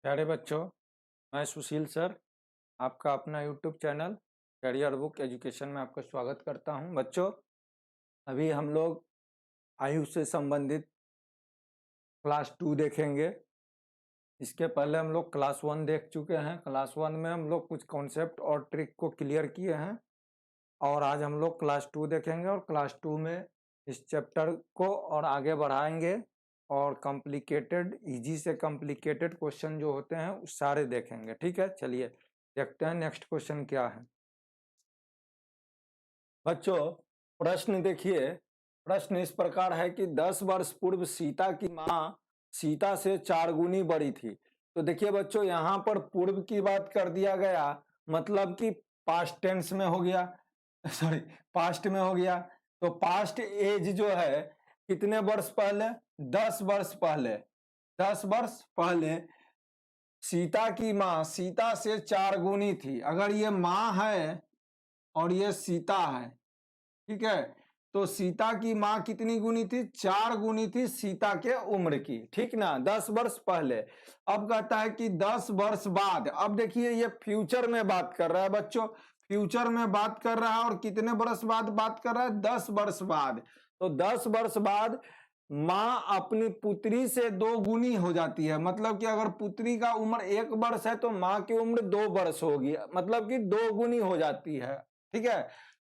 प्यारे बच्चों, मैं सुशील सर आपका अपना YouTube channel career book education में आपका स्वागत करता हूं। बच्चों, अभी हम लोग आयु से संबंधित क्लास 2 देखेंगे। इसके पहले हम लोग क्लास 1 देख चुके हैं। क्लास 1 में हम लोग कुछ कॉन्सेप्ट और ट्रिक को क्लियर किए हैं और आज हम लोग क्लास 2 देखेंगे और क्लास 2 में इस चैप्टर को और आगे बढ़ाएंगे और कॉम्प्लिकेटेड, इजी से कॉम्प्लिकेटेड क्वेश्चन जो होते हैं वो सारे देखेंगे। ठीक है, चलिए देखते हैं नेक्स्ट क्वेश्चन क्या है। बच्चों, प्रश्न देखिए। प्रश्न इस प्रकार है कि 10 वर्ष पूर्व सीता की मां सीता से 4 गुनी बड़ी थी। तो देखिए बच्चों, यहाँ पर पूर्व की बात कर दिया गया, मतलब कि पास्ट टेंस में हो गया, सॉरी पास्ट में हो गया। तो पास्ट एज जो है कितने वर्ष पहले? 10 वर्ष पहले। 10 वर्ष पहले सीता की मां सीता से 4 गुनी थी। अगर ये मां है और ये सीता है, ठीक है, तो सीता की मां कितनी गुनी थी? 4 गुनी थी सीता के उम्र की। ठीक ना, 10 वर्ष पहले। अब कहता है कि 10 वर्ष बाद। अब देखिए ये फ्यूचर में बात कर रहा है बच्चों, फ्यूचर में बात कर रहा है और कितने वर्ष बाद बात कर रहा है? 10 वर्ष बाद। तो 10 वर्ष बाद मां अपनी पुत्री से 2 गुनी हो जाती है। मतलब कि अगर पुत्री का उम्र 1 वर्ष है तो मां की उम्र 2 वर्ष होगी, मतलब कि 2 गुनी हो जाती है। ठीक है,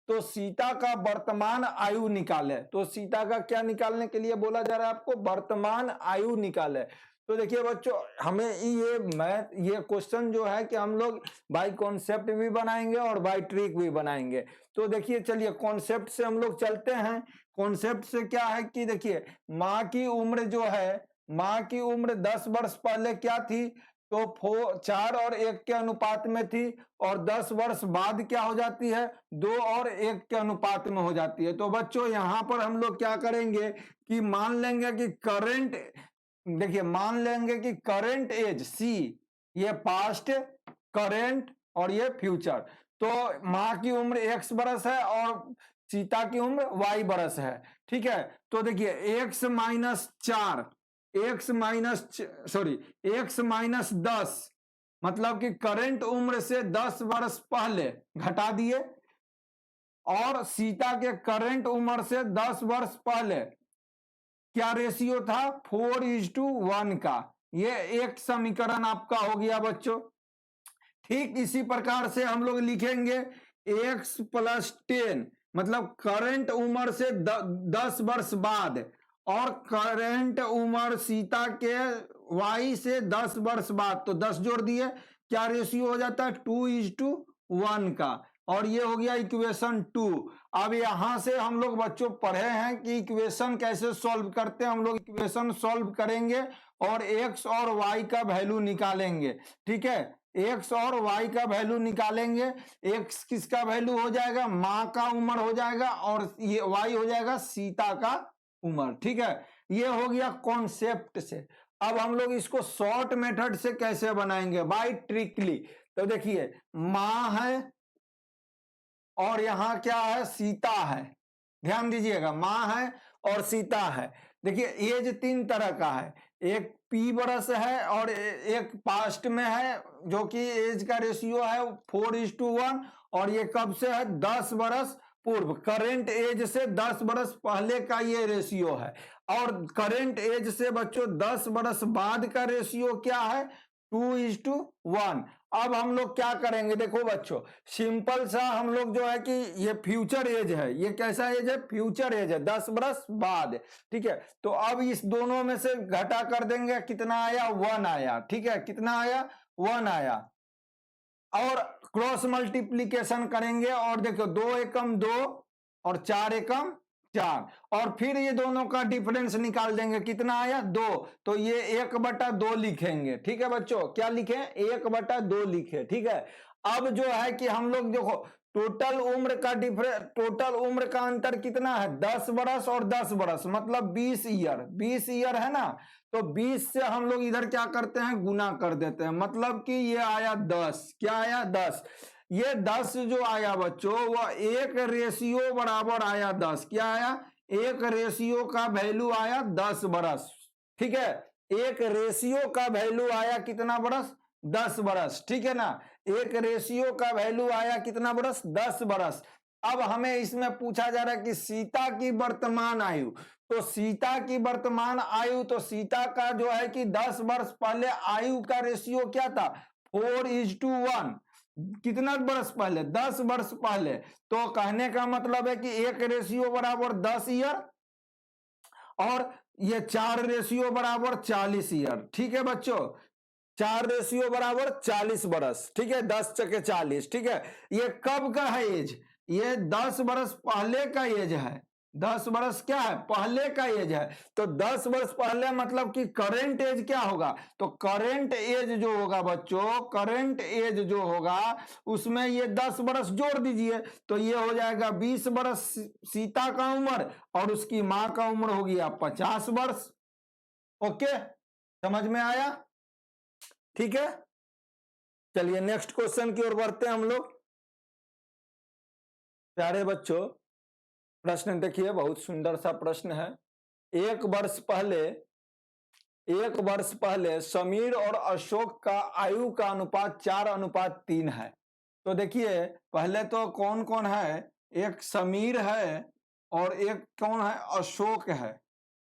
तो सीता का वर्तमान आयु निकाले। तो सीता का क्या निकालने के लिए बोला जा रहा है आपको? वर्तमान आयु निकाले। तो देखिए बच्चों, हमें ये क्वेश्चन जो है कि हम लोग बाय कॉन्सेप्ट भी बनाएंगे और बाय ट्रिक भी बनाएंगे। तो देखिए, चलिए कॉन्सेप्ट से हम लोग चलते हैं। कॉन्सेप्ट से क्या है कि देखिए, माँ की उम्र जो है, माँ की उम्र 10 वर्ष पहले क्या थी? तो 4 और 1 के अनुपात में थी और 10 वर्ष बाद क्या हो जाती है? 2 और 1 के अनुपात में हो जाती है। तो बच्चों यहां पर हम लोग क्या करेंगे कि मान लेंगे कि करंट, देखिए मान लेंगे कि करंट एज सी, ये पास्ट, करंट और ये फ्यूचर। तो माँ की उम्र x बरस है और सीता की उम्र y बरस है। ठीक है, तो देखिए x माइनस 4, x माइनस 10, मतलब कि करंट उम्र से 10 वर्ष पहले घटा दिए और सीता के करंट उम्र से 10 वर्ष पहले क्या रेशियो था? 4:1 का। ये एक समीकरण आपका हो गया बच्चों। ठीक इसी प्रकार से हम लोग लिखेंगे x प्लस 10, मतलब करंट उम्र से 10 वर्ष बाद और करंट उम्र सीता के y से 10 वर्ष बाद। तो 10 जोड़ दिए, क्या रेशियो हो जाता है? 2:1 का। और ये हो गया इक्वेशन 2। अब यहां से हम लोग बच्चों पढ़े हैं कि इक्वेशन कैसे सॉल्व करते हैं। हम लोग इक्वेशन सॉल्व करेंगे और x और y का वैल्यू निकालेंगे। ठीक है, x और y का वैल्यू निकालेंगे। x किसका वैल्यू हो जाएगा? माँ का उम्र हो जाएगा और ये y हो जाएगा सीता का उम्र। ठीक है, ये हो गया कॉन्सेप्ट से। अब हम लोग इसको शॉर्ट मेथड से कैसे बनाएंगे? By trickily. तो देखिए, माँ है और यहां क्या है? सीता है। ध्यान दीजिएगा, माँ है और सीता है। देखिए एज 3 तरह का है, एक p बरस है और एक पास्ट में है जो कि एज का रेशियो है 4:1 और ये कब से है? 10 बरस पूर्व। करेंट एज से 10 बरस पहले का ये रेशियो है और करेंट एज से बच्चों 10 बरस बाद का रेशियो क्या है? 2:1। अब हम लोग क्या करेंगे? देखो बच्चों, सिंपल सा हम लोग जो है कि ये फ्यूचर एज है। ये कैसा एज है? फ्यूचर एज है, 10 बरस बाद। ठीक है, तो अब इस दोनों में से घटा कर देंगे, कितना आया? 1 आया। ठीक है, कितना आया? 1 आया। और क्रॉस मल्टीप्लीकेशन करेंगे और देखो 2 एकम 2 और 4 एकम 4 और फिर ये दोनों का डिफरेंस निकाल देंगे, कितना आया? 2। तो ये 1/2 लिखेंगे। ठीक है बच्चों, क्या लिखे? 1/2 लिखे। ठीक है, अब जो है कि हम लोग देखो टोटल उम्र का टोटल उम्र का अंतर कितना है? 10 बरस और 10 बरस, मतलब 20 ईयर। 20 ईयर है ना, तो 20 से हम लोग इधर क्या करते हैं? गुना कर देते हैं, मतलब कि ये आया 10। क्या आया? 10। ये 10 जो आया बच्चों, वह 1 रेशियो बराबर आया 10। क्या आया? 1 रेशियो का वैल्यू आया 10 बरस। ठीक है, एक रेशियो का वैल्यू आया कितना बरस, 10 बरस, ठीक है ना। एक रेशियो का वैल्यू आया कितना बरस, 10 बरस। अब हमें इसमें पूछा जा रहा है कि सीता की वर्तमान आयु, तो सीता की वर्तमान आयु, तो सीता का जो है कि 10 वर्ष पहले आयु का रेशियो क्या था, 4:1। कितना वर्ष पहले, 10 वर्ष पहले। तो कहने का मतलब है कि एक रेशियो बराबर 10 ईयर और ये 4 रेशियो बराबर 40 ईयर, ठीक है बच्चों। 4 रेशियो बराबर 40 बरस, ठीक है, 10 चके 40, ठीक है। ये कब का है एज, ये 10 बरस पहले का एज है। 10 बरस क्या है, पहले का एज है। तो 10 वर्ष पहले मतलब कि करेंट एज क्या होगा, तो करेंट एज जो होगा बच्चों, करेंट एज जो होगा उसमें ये 10 बरस जोड़ दीजिए, तो ये हो जाएगा 20 बरस सीता का उम्र, और उसकी मां का उम्र हो गया 50 वर्ष। ओके, समझ में आया, ठीक है। चलिए नेक्स्ट क्वेश्चन की ओर बढ़ते हैं हम लोग। प्यारे बच्चों, प्रश्न देखिए, बहुत सुंदर सा प्रश्न है। एक वर्ष पहले समीर और अशोक का आयु का अनुपात 4:3 है। तो देखिए पहले तो कौन कौन है, एक समीर है और एक कौन है, अशोक है,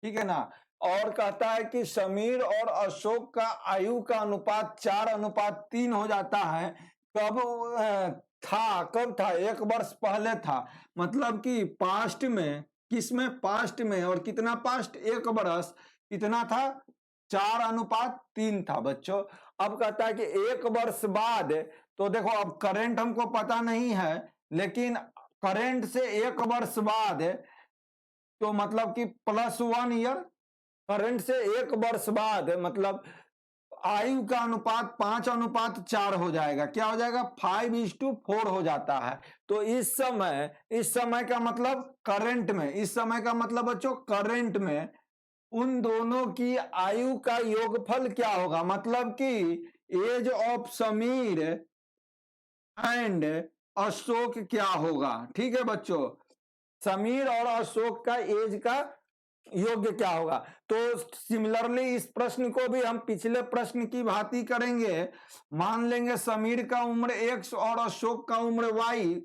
ठीक है ना। और कहता है कि समीर और अशोक का आयु का अनुपात 4:3 हो जाता है। कब कब था, एक वर्ष पहले था, मतलब कि पास्ट में, किसमें, पास्ट में, और कितना पास्ट, एक वर्ष कितना था, 4:3 था बच्चों। अब कहता है कि एक वर्ष बाद, तो देखो अब करंट हमको पता नहीं है, लेकिन करंट से एक वर्ष बाद तो मतलब कि +1 ईयर, करंट से एक वर्ष बाद मतलब आयु का अनुपात 5:4 हो जाएगा। क्या हो जाएगा, 5:4 हो जाता है। तो इस समय का मतलब करंट में, इस समय का मतलब बच्चों करंट में उन दोनों की आयु का योगफल क्या होगा, मतलब कि age of Sameer and Ashok क्या होगा, ठीक है बच्चों। समीर और अशोक का एज का योग्य क्या होगा। तो सिमिलरली इस प्रश्न को भी हम पिछले प्रश्न की भांति करेंगे। मान लेंगे समीर का उम्र x और अशोक का उम्र y,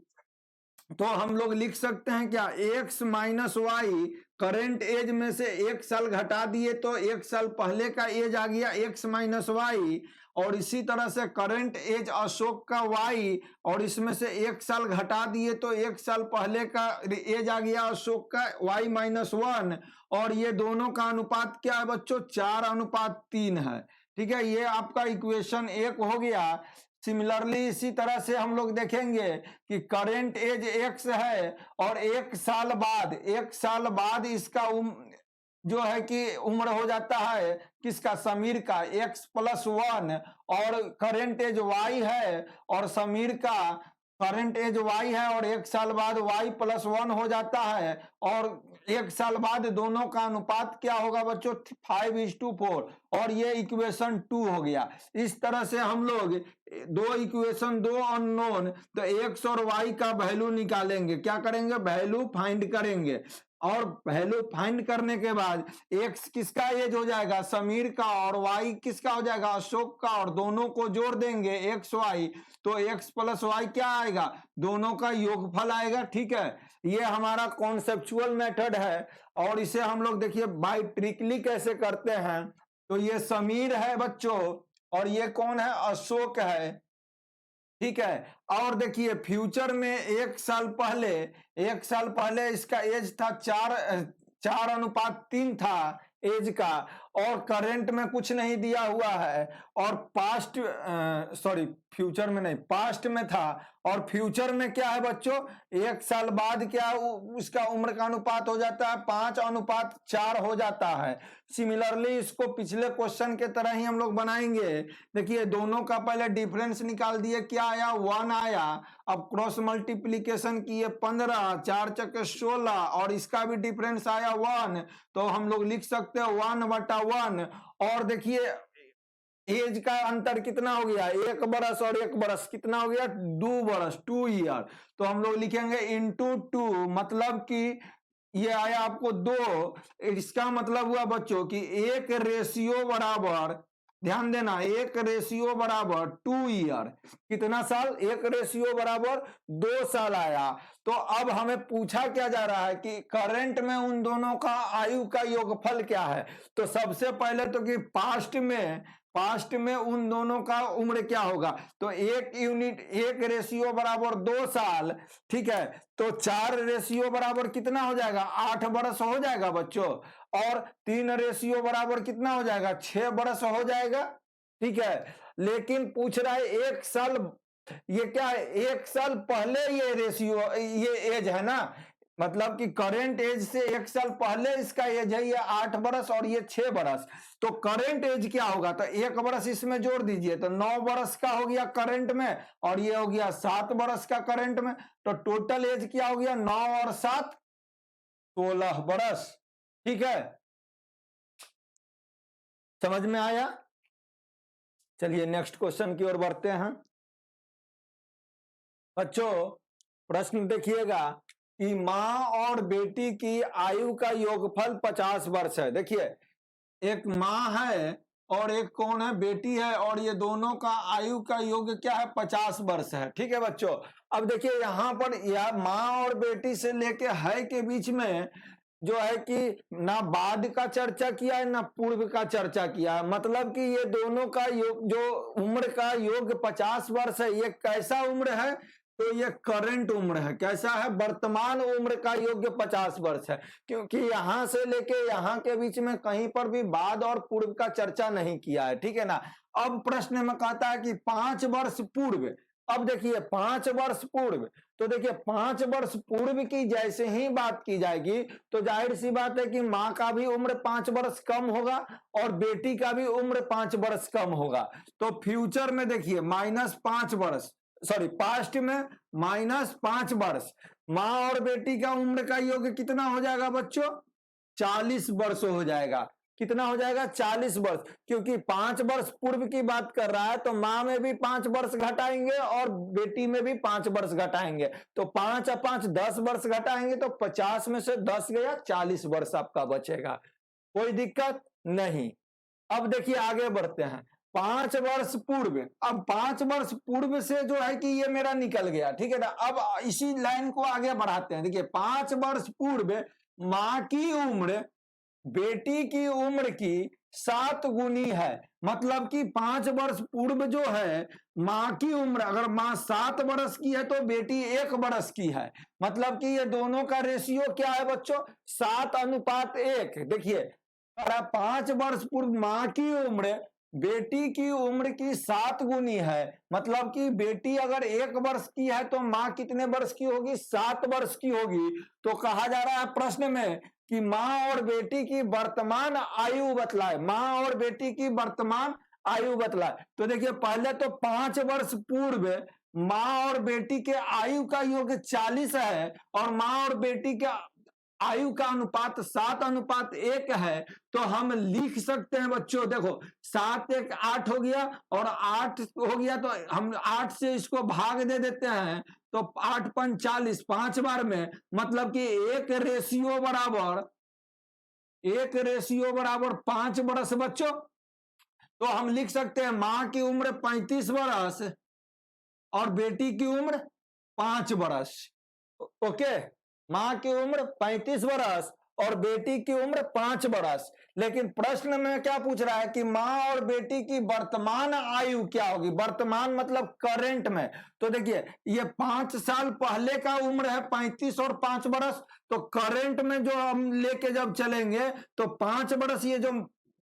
तो हम लोग लिख सकते हैं क्या, x minus y, current age में से 1 साल घटा दिए तो 1 साल पहले का एज आ गया x माइनस वाई, और इसी तरह से करंट एज अशोक का y, और इसमें से 1 साल घटा दिए तो 1 साल पहले का एज आ गया अशोक का y-1, और ये दोनों का अनुपात क्या है बच्चों, 4:3 है, ठीक है। ये आपका इक्वेशन 1 हो गया। सिमिलरली इसी तरह से हम लोग देखेंगे कि करंट एज x है, और 1 साल बाद इसका जो है कि उम्र हो जाता है किसका, समीर का, x+1, और करंट एज y है, और समीर का करंट एज y है, और 1 साल बाद y+1 हो जाता है, और 1 साल बाद दोनों का अनुपात क्या होगा बच्चों, 5:4, और ये इक्वेशन 2 हो गया। इस तरह से हम लोग दो इक्वेशन, दो अननोन, तो x और y का वैल्यू निकालेंगे, क्या करेंगे, वैल्यू फाइंड करेंगे, और वैल्यू फाइंड करने के बाद x किसका एज हो जाएगा, समीर का, और y किसका हो जाएगा, अशोक का, और दोनों को जोड़ देंगे x y, तो x प्लस y क्या आएगा, दोनों का योगफल आएगा, ठीक है। ये हमारा कॉन्सेप्चुअल मेथड है, और इसे हम लोग देखिए बाय ट्रिकली कैसे करते हैं। तो ये समीर है बच्चों, और ये कौन है, अशोक है, ठीक है। और देखिए फ्यूचर में 1 साल पहले इसका एज था 4:3 था एज का, और करंट में कुछ नहीं दिया हुआ है, और फ्यूचर में नहीं, पास्ट में था, और फ्यूचर में क्या है बच्चों, 1 साल बाद क्या उसका उम्र का अनुपात हो जाता है, 5:4 हो जाता है। सिमिलरली इसको पिछले क्वेश्चन के तरह ही हम लोग बनाएंगे। देखिए दोनों का पहले डिफरेंस निकाल दिए, क्या आया, 1 आया। अब क्रॉस मल्टीप्लीकेशन किए 15, 4 चके 16, और इसका भी डिफरेंस आया 1, तो हम लोग लिख सकते हैं 1/1। और देखिए एज का अंतर कितना हो गया, 1 बरस और 1 बरस कितना हो गया, 2 बरस, 2 ईयर। तो हम लोग लिखेंगे into 2, मतलब कि ये आया आपको 2, इसका मतलब हुआ बच्चों कि 1 रेशियो बराबर, ध्यान देना, 1 रेशियो बराबर 2 ईयर, कितना साल, 1 रेशियो बराबर 2 साल आया। तो अब हमें पूछा क्या जा रहा है कि करंट में उन दोनों का आयु का योगफल क्या है। तो सबसे पहले तो कि पास्ट में उन दोनों का उम्र क्या होगा, तो 1 रेशियो बराबर 2 साल, ठीक है, तो 4 रेशियो बराबर कितना हो जाएगा, 8 बरस हो जाएगा बच्चों, और 3 रेशियो बराबर कितना हो जाएगा, 6 बरस हो जाएगा, ठीक है। लेकिन पूछ रहा है 1 साल, ये क्या है, 1 साल पहले ये रेशियो, ये एज है ना, मतलब कि करेंट एज से 1 साल पहले इसका एज है, ये 8 बरस और ये 6 बरस। तो करेंट एज क्या होगा, तो 1 बरस इसमें जोड़ दीजिए तो 9 बरस का हो गया करंट में, और ये हो गया 7 बरस का करंट में। तो टोटल एज क्या हो गया, 9 और 7 16 बरस, ठीक है, समझ में आया। चलिए नेक्स्ट क्वेश्चन की ओर बढ़ते हैं बच्चों। प्रश्न देखिएगा कि मां और बेटी की आयु का योगफल 50 वर्ष है। देखिए एक मां है और एक कौन है, बेटी है, और ये दोनों का आयु का योग क्या है, 50 वर्ष है, ठीक है बच्चों। अब देखिए यहां पर यह मां और बेटी से लेके है के बीच में जो है कि ना बाद का चर्चा किया है ना पूर्व का चर्चा किया है, मतलब कि ये दोनों का योग, जो उम्र का योग 50 वर्ष है, ये कैसा उम्र है, तो ये करंट उम्र है, कैसा है, वर्तमान उम्र का योग 50 वर्ष है, क्योंकि यहां से लेके यहां के बीच में कहीं पर भी बाद और पूर्व का चर्चा नहीं किया है, ठीक है ना। अब प्रश्न में कहता है कि 5 वर्ष पूर्व, अब देखिए 5 वर्ष पूर्व, तो देखिए 5 वर्ष पूर्व की जैसे ही बात की जाएगी तो जाहिर सी बात है कि मां का भी उम्र 5 वर्ष कम होगा और बेटी का भी उम्र 5 वर्ष कम होगा। तो फ्यूचर में देखिए -5 वर्ष, सॉरी पास्ट में -5 वर्ष, मां और बेटी का उम्र का योग कितना हो जाएगा बच्चों, 40 वर्ष हो जाएगा। कितना हो जाएगा, 40 वर्ष, क्योंकि 5 वर्ष पूर्व की बात कर रहा है तो मां में भी 5 वर्ष घटाएंगे और बेटी में भी 5 वर्ष घटाएंगे, तो 5 और 5 10 वर्ष घटाएंगे तो 50 में से 10 गया, 40 वर्ष आपका बचेगा, कोई दिक्कत नहीं। अब देखिए आगे बढ़ते हैं, 5 वर्ष पूर्व, अब 5 वर्ष पूर्व से जो है कि ये मेरा निकल गया, ठीक है ना। अब इसी लाइन को आगे बढ़ाते हैं, देखिए 5 वर्ष पूर्व मां की उम्र बेटी की उम्र की 7 गुनी है, मतलब कि 5 वर्ष पूर्व जो है मां की उम्र, अगर मां 7 वर्ष की है तो बेटी 1 वर्ष की है, मतलब कि ये दोनों का रेशियो क्या है बच्चों, 7:1। देखिए 5 वर्ष पूर्व मां की उम्र बेटी की उम्र की 7 गुनी है, मतलब कि बेटी अगर 1 वर्ष की है तो मां कितने वर्ष की होगी, 7 वर्ष की होगी। तो कहा जा रहा है प्रश्न में कि मां और बेटी की वर्तमान आयु बतलाए, मां और बेटी की वर्तमान आयु बतलाए। तो देखिए पहले तो 5 वर्ष पूर्व मां और बेटी के आयु का योग 40 है और मां और बेटी के आयु का अनुपात 7:1 है, तो हम लिख सकते हैं बच्चों, देखो 7 1 8 हो गया और 8 हो गया तो हम 8 से इसको भाग दे देते हैं, तो 8 5 40, 5 बार में, मतलब कि 1 रेशियो बराबर 5 बरस बच्चों। तो हम लिख सकते हैं मां की उम्र 35 बरस और बेटी की उम्र 5 बरस, ओके, मां की उम्र 35 बरस और बेटी की उम्र 5 बरस। लेकिन प्रश्न में क्या पूछ रहा है कि मां और बेटी की वर्तमान आयु क्या होगी, वर्तमान मतलब करंट में। तो देखिए ये 5 साल पहले का उम्र है 35 और 5 बरस, तो करंट में जो हम लेके जब चलेंगे तो 5 बरस ये जो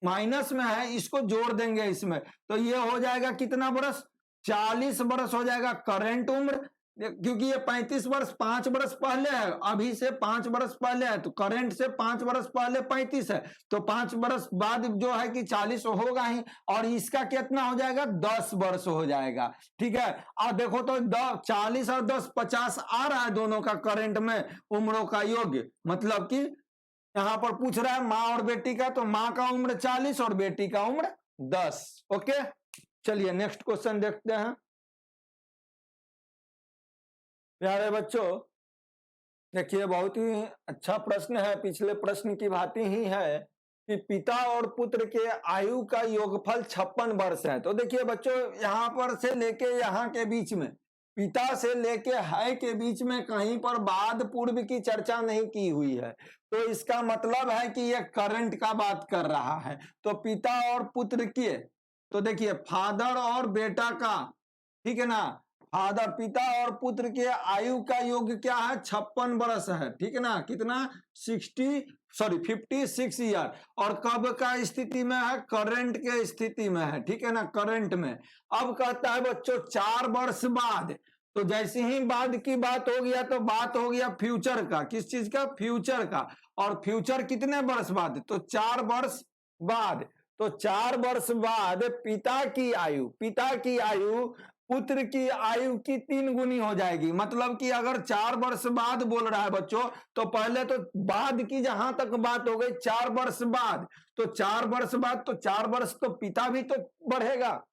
माइनस में है इसको जोड़ देंगे इसमें, तो ये हो जाएगा कितना बरस, 40 बरस हो जाएगा करंट उम्र, क्योंकि ये 35 वर्ष 5 वर्ष पहले है, अभी से 5 वर्ष पहले है, तो करंट से 5 वर्ष पहले 35 है, तो 5 वर्ष बाद जो है कि 40 होगा ही, और इसका कितना हो जाएगा, 10 वर्ष हो जाएगा, ठीक है। और देखो तो 40 और 10 50 आ रहा है दोनों का करंट में उम्रों का योग, मतलब कि यहां पर पूछ रहा है मां और बेटी का, तो मां का उम्र 40 और बेटी का उम्र 10, ओके। चलिए नेक्स्ट क्वेश्चन देखते हैं प्यारे बच्चों। देखिए बहुत ही अच्छा प्रश्न है, पिछले प्रश्न की भांति ही है कि पिता और पुत्र के आयु का योगफल 56 वर्ष है। तो देखिए बच्चों, यहाँ पर से लेके यहाँ के बीच में, पिता से लेके है के बीच में कहीं पर बाद पूर्व की चर्चा नहीं की हुई है। तो इसका मतलब है कि ये करंट का बात कर रहा है। तो पिता और पुत्र के, तो देखिए फादर और बेटा का, ठीक है ना, फादर पिता और पुत्र के आयु का योग क्या है, 56 वर्ष है, ठीक है ना, कितना 56 ईयर। और कब का स्थिति में है, करंट के स्थिति में है, ठीक है ना, करंट में। अब कहता है बच्चों 4 वर्ष बाद, तो जैसे ही बाद की बात हो गया तो बात हो गया फ्यूचर का, किस चीज का, फ्यूचर का। और फ्यूचर कितने वर्ष बाद, तो 4 वर्ष बाद। तो 4 वर्ष बाद पिता की आयु पुत्र की आयु की 3 गुनी हो जाएगी। मतलब कि अगर 4 वर्ष बाद बोल रहा है बच्चों, तो पहले तो बाद की जहां तक बात हो गई 4 वर्ष बाद, तो 4 वर्ष बाद तो 4 वर्ष तो पिता भी तो बढ़ेगा।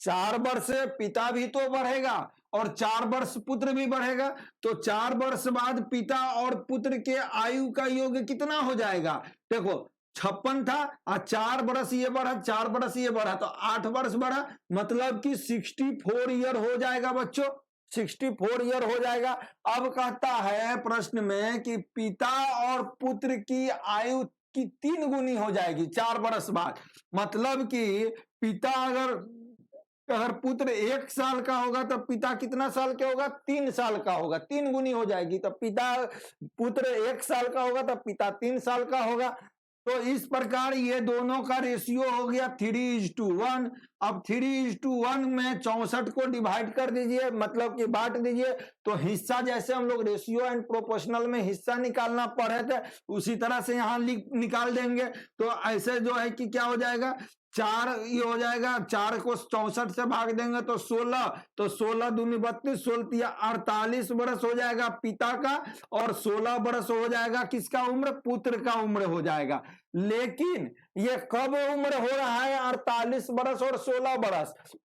4 वर्ष पिता भी तो बढ़ेगा और 4 वर्ष पुत्र भी बढ़ेगा। तो 4 वर्ष बाद पिता और पुत्र के आयु का योग कितना हो जाएगा, देखो 56 था और 4 वर्ष ये बढ़ा, 4 वर्ष ये बढ़ा, तो 8 वर्ष बढ़ा, मतलब कि 64 ईयर हो जाएगा बच्चों, 64 ईयर हो जाएगा। अब कहता है प्रश्न में कि पिता और पुत्र की आयु की 3 गुनी हो जाएगी 4 वर्ष बाद। मतलब कि पिता अगर पुत्र 1 साल का होगा तो पिता कितना साल के होगा, 3 साल का होगा, 3 गुनी हो जाएगी। तो पुत्र 1 साल का होगा तो पिता 3 साल का होगा। तो इस प्रकार ये दोनों का रेशियो हो गया 3:1। अब 3:1 में 64 को डिवाइड कर दीजिए, मतलब कि बांट दीजिए। तो हिस्सा, जैसे हम लोग रेशियो एंड प्रोपोर्शनल में हिस्सा निकालना पढ़े थे, उसी तरह से यहाँ निकाल देंगे। तो ऐसे जो है कि क्या हो जाएगा, 4 ये हो जाएगा, 4 को 64 से भाग देंगे तो 16, तो 16 दूनी 32, 16 48 वर्ष हो जाएगा पिता का, और 16 वर्ष हो जाएगा किसका उम्र, पुत्र का उम्र हो जाएगा। लेकिन ये कब उम्र हो रहा है, 48 वर्ष और 16 वर्ष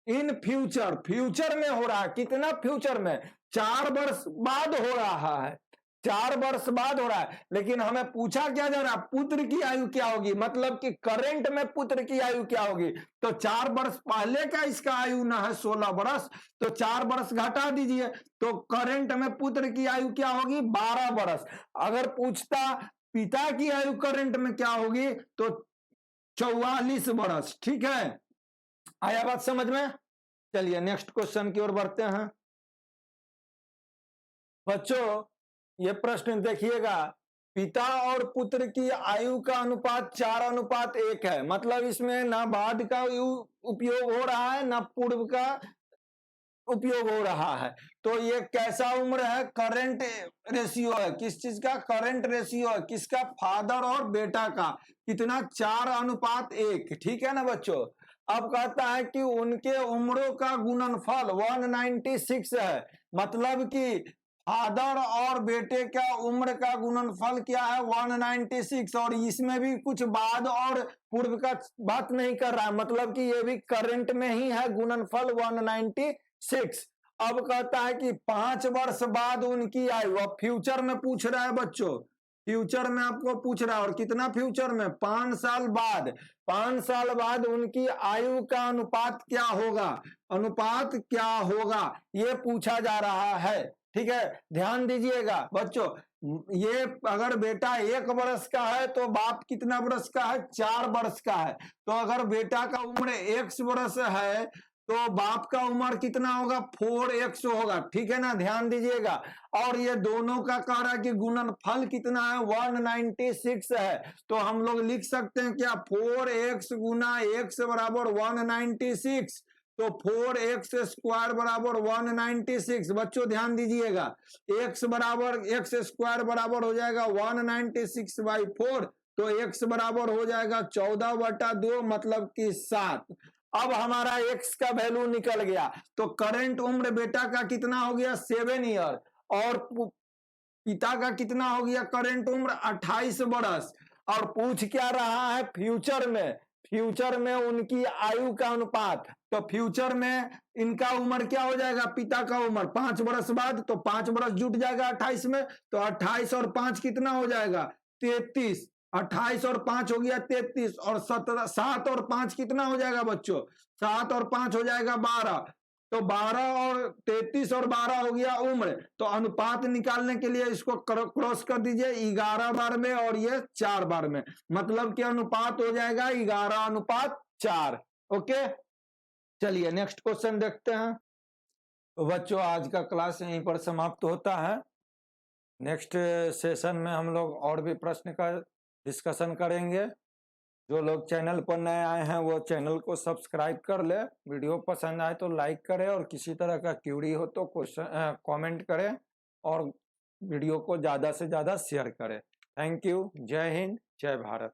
इन फ्यूचर में हो रहा है। कितना फ्यूचर में, 4 वर्ष बाद हो रहा है, 4 वर्ष बाद हो रहा है। लेकिन हमें पूछा क्या जा रहा, पुत्र की आयु क्या होगी, मतलब कि करंट में पुत्र की आयु क्या होगी। तो 4 वर्ष पहले का इसका आयु ना है 16 वर्ष, तो 4 वर्ष घटा दीजिए, तो करंट में पुत्र की आयु क्या होगी, 12 वर्ष। अगर पूछता पिता की आयु करंट में क्या होगी, तो 44 वर्ष। ठीक है, आया बात समझ में। चलिए नेक्स्ट क्वेश्चन की ओर बढ़ते हैं बच्चों। ये प्रश्न देखिएगा, पिता और पुत्र की आयु का अनुपात 4:1 है। मतलब इसमें ना बाद का उपयोग हो रहा है ना पूर्व का उपयोग हो रहा है। तो ये कैसा उम्र है, करंट रेशियो है, किस चीज का, करंट रेशियो है, किसका, फादर और बेटा का, कितना, 4:1। ठीक है ना बच्चों। अब कहता है कि उनके उम्रों का गुणनफल 196 है। मतलब कि फादर और बेटे का उम्र का गुणनफल क्या है, 196। और इसमें भी कुछ बाद और पूर्व का बात नहीं कर रहा है, मतलब कि ये भी करंट में ही है, गुणनफल 196। अब कहता है कि 5 वर्ष बाद उनकी आयु, अब फ्यूचर में पूछ रहा है बच्चों, फ्यूचर में आपको पूछ रहा है, और कितना फ्यूचर में, 5 साल बाद, 5 साल बाद उनकी आयु का अनुपात क्या होगा, अनुपात क्या होगा, ये पूछा जा रहा है। ठीक है, ध्यान दीजिएगा बच्चों। ये अगर बेटा 1 वर्ष का है तो बाप कितना वर्ष का है, 4 वर्ष का है। तो अगर बेटा का उम्र 1 वर्ष है तो बाप का उम्र कितना होगा, 4x होगा। ठीक है ना, ध्यान दीजिएगा। और ये दोनों का कह रहा है कि गुणनफल कितना है, 196 है। तो हम लोग लिख सकते हैं क्या, 4x गुना x बराबर 196। तो 4x स्क्वायर बराबर 196। बच्चों ध्यान दीजिएगा, x स्क्वायर बराबर हो जाएगा 196/4। तो x बराबर हो जाएगा 14/2, मतलब कि 7। अब हमारा x का वैल्यू निकल गया। तो करंट उम्र बेटा का कितना हो गया, 7 ईयर, और पिता का कितना हो गया करंट उम्र, 28 वर्ष। और पूछ क्या रहा है, फ्यूचर में उनकी आयु का अनुपात। तो फ्यूचर में इनका उम्र क्या हो जाएगा, पिता का उम्र 5 वर्ष बाद, तो 5 वर्ष जुट जाएगा 28 में, तो 28 और 5 कितना हो जाएगा 33, 28 और 5 हो गया 33, और 7 और 5 कितना हो जाएगा बच्चों, 7 और 5 हो जाएगा 12, तो 12 और 33 और 12 हो गया उम्र। तो अनुपात निकालने के लिए इसको क्रॉस कर दीजिए 11 बार में और ये 4 बार में, मतलब कि अनुपात हो जाएगा 11:4। ओके, चलिए नेक्स्ट क्वेश्चन देखते हैं। तो बच्चों आज का क्लास यहीं पर समाप्त होता है। नेक्स्ट सेशन में हम लोग और भी प्रश्न का डिस्कशन करेंगे। जो लोग चैनल पर नए आए हैं वो चैनल को सब्सक्राइब कर ले, वीडियो पसंद आए तो लाइक करें, और किसी तरह का क्यूरी हो तो क्वेश्चन कमेंट करें, और वीडियो को ज़्यादा से ज़्यादा शेयर करें। Thank you. जय हिंद, जय भारत।